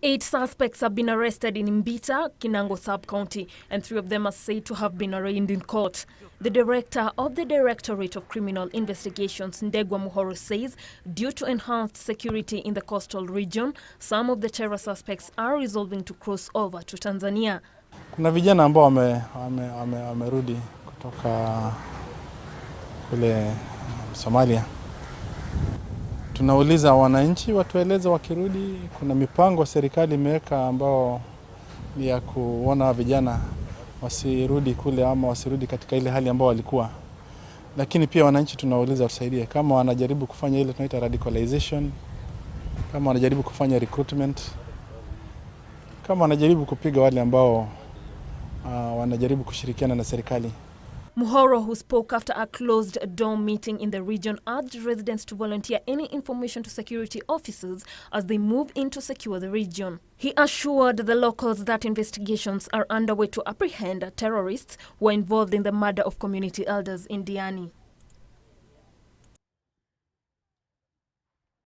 8 suspects have been arrested in Mbita, Kinango sub-county, and 3 of them are said to have been arraigned in court. The director of the Directorate of Criminal Investigations, Ndegwa Muhoro, says due to enhanced security in the coastal region, some of the terror suspects are resolving to cross over to Tanzania. Kuna vijana ambao wamerudi kutoka kule Somalia. Tunauliza wananchi watueleze wakirudi. Kuna mipango serikali imeweka ambao ni ya kuona vijana wasirudi kule ama wasirudi katika ile hali ambao walikuwa. Lakini pia wananchi tunauliza wasaidie kama wanajaribu kufanya ile tunaita radicalization, kama wanajaribu kufanya recruitment, kama wanajaribu kupiga wale ambao wanajaribu kushirikiana na serikali. Muhoro, who spoke after a closed-door meeting in the region, urged residents to volunteer any information to security officers as they move in to secure the region. He assured the locals that investigations are underway to apprehend terrorists who were involved in the murder of community elders in Diani.